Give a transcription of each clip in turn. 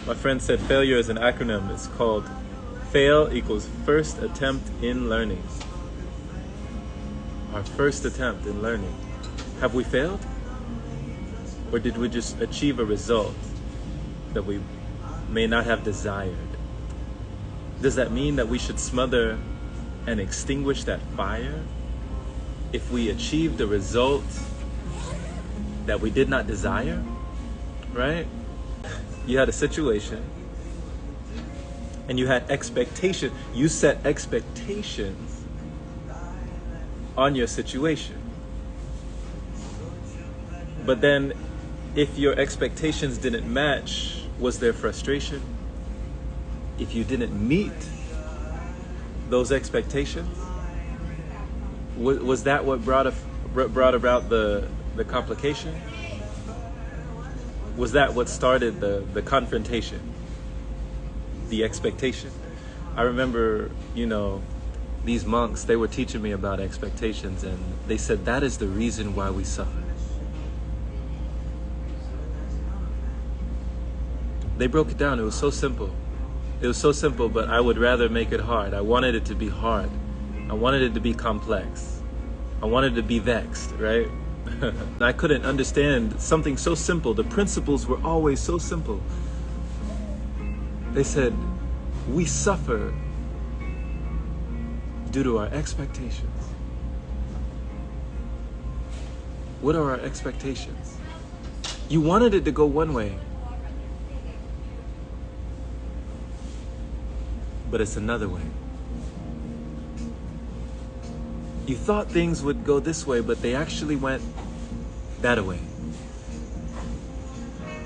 My friend said failure is an acronym. It's called FAIL equals first attempt in learning. Our first attempt in learning. Have we failed? Or did we just achieve a result that we may not have desired? Does that mean that we should smother and extinguish that fire if we achieved a result that we did not desire? Right? You had a situation and you had expectation. You set expectations on your situation. But then if your expectations didn't match, was there frustration? If you didn't meet those expectations, was that what brought about the complication? Was that what started the confrontation? The expectation? I remember, these monks, they were teaching me about expectations, and they said that is the reason why we suffer. They broke it down. It was so simple. It was so simple, but I would rather make it hard. I wanted it to be hard. I wanted it to be complex. I wanted to be vexed, right? I couldn't understand something so simple. The principles were always so simple. They said, we suffer due to our expectations. What are our expectations? You wanted it to go one way, but it's another way. You thought things would go this way, but they actually went that way.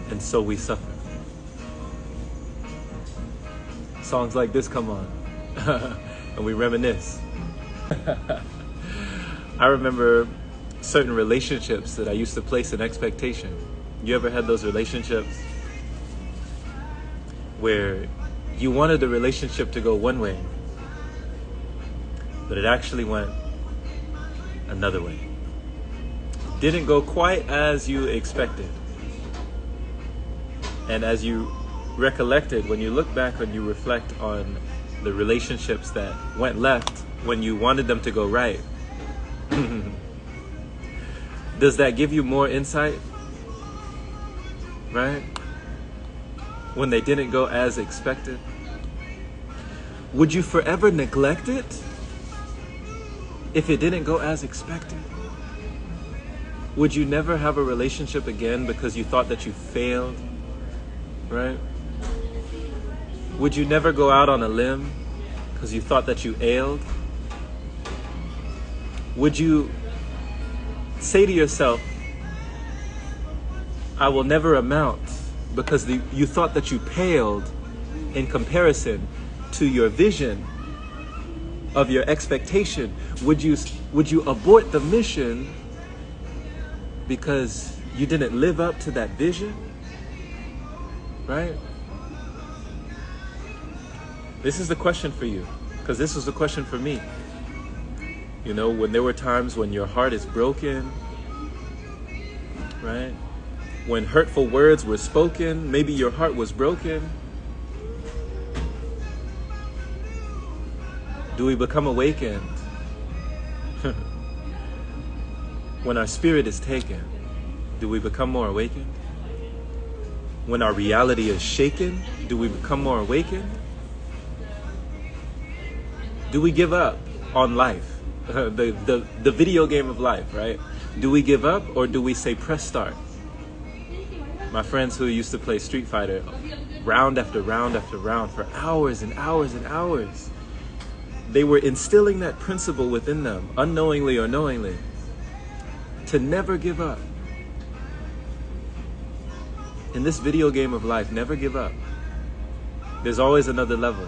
And so we suffer. Songs like this come on, and we reminisce. I remember certain relationships that I used to place an expectation. You ever had those relationships where you wanted the relationship to go one way, but it actually went another way? Didn't go quite as you expected. And as you recollected, when you look back and you reflect on the relationships that went left when you wanted them to go right, does that give you more insight? Right? When they didn't go as expected? Would you forever neglect it if it didn't go as expected? Would you never have a relationship again because you thought that you failed? Right? Would you never go out on a limb because you thought that you ailed? Would you say to yourself, I will never amount, because you thought that you paled in comparison to your vision of your expectation? Would you abort the mission because you didn't live up to that vision? Right? This is the question for you, because this was the question for me. When there were times when your heart is broken, right? When hurtful words were spoken, maybe your heart was broken. Do we become awakened when our spirit is taken? Do we become more awakened? When our reality is shaken, do we become more awakened? Do we give up on life? The video game of life, right? Do we give up, or do we say press start? My friends who used to play Street Fighter, round after round after round for hours and hours and hours, they were instilling that principle within them, unknowingly or knowingly, to never give up. In this video game of life, never give up. There's always another level.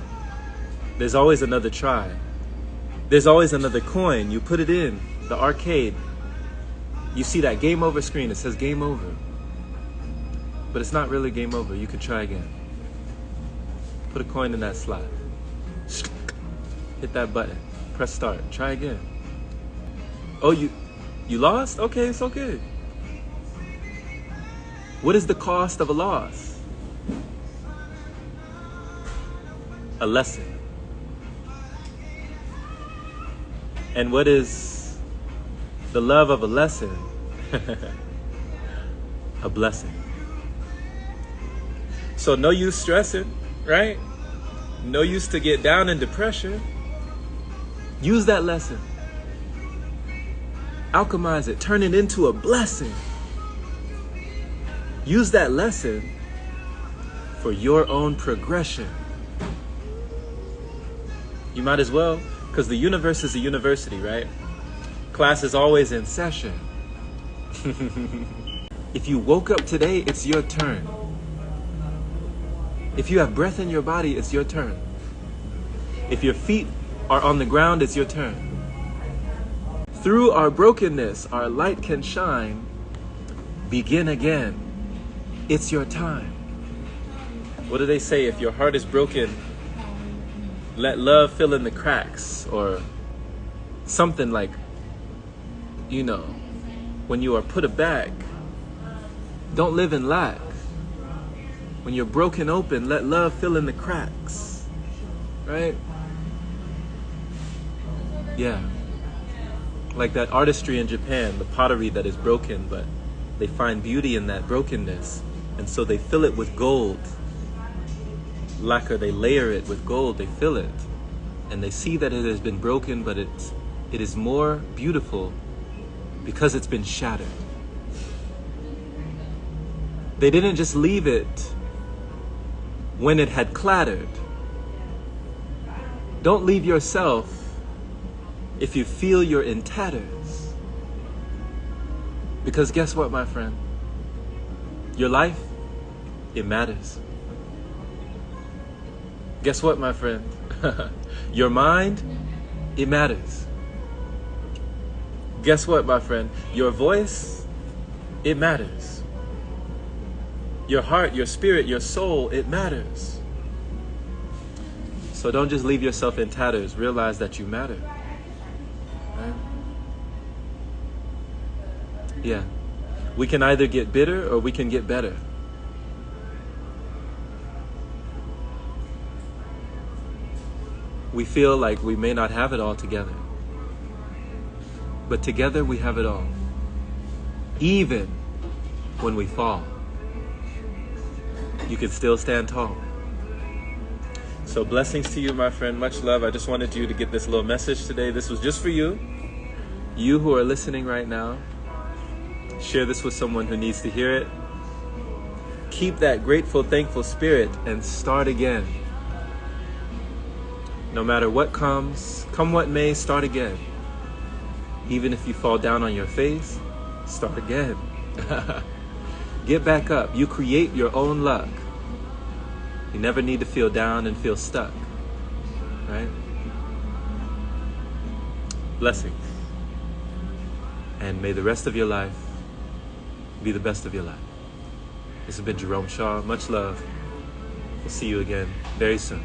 There's always another try. There's always another coin. You put it in the arcade. You see that game over screen. It says game over. But it's not really game over. You can try again. Put a coin in that slot. Hit that button. Press start. Try again. Oh, you lost? Okay, it's okay. What is the cost of a loss? a lesson. And what is the love of a lesson? A blessing. So no use stressing, right? No use to get down in depression. Use that lesson. Alchemize it. Turn it into a blessing. Use that lesson for your own progression. You might as well, because the universe is a university, right? Class is always in session. If you woke up today, it's your turn. If you have breath in your body, it's your turn. If your feet are on the ground, it's your turn. Through our brokenness, our light can shine. Begin again. It's your time. What do they say? If your heart is broken, let love fill in the cracks, or something like, when you are put aback, don't live in lack. When you're broken open, let love fill in the cracks, right? Yeah. Like that artistry in Japan, the pottery that is broken, but they find beauty in that brokenness. And so they fill it with gold. Lacquer, they layer it with gold, they fill it. And they see that it has been broken, but it is more beautiful because it's been shattered. They didn't just leave it when it had clattered. Don't leave yourself if you feel you're in tatters. Because guess what, my friend? Your life, it matters. Guess what, my friend? Your mind, it matters. Guess what, my friend? Your voice, it matters. Your heart, your spirit, your soul, it matters. So don't just leave yourself in tatters. Realize that you matter. Right? Yeah. We can either get bitter or we can get better. We feel like we may not have it all together. But together we have it all. Even when we fall, you can still stand tall. So blessings to you, my friend. Much love. I just wanted you to get this little message today. This was just for you. You who are listening right now. Share this with someone who needs to hear it. Keep that grateful, thankful spirit and start again. No matter what comes, come what may, start again. Even if you fall down on your face, start again. Get back up. You create your own luck. You never need to feel down and feel stuck, right? Blessings. And may the rest of your life be the best of your life. This has been Jerome Shaw. Much love. We'll see you again very soon.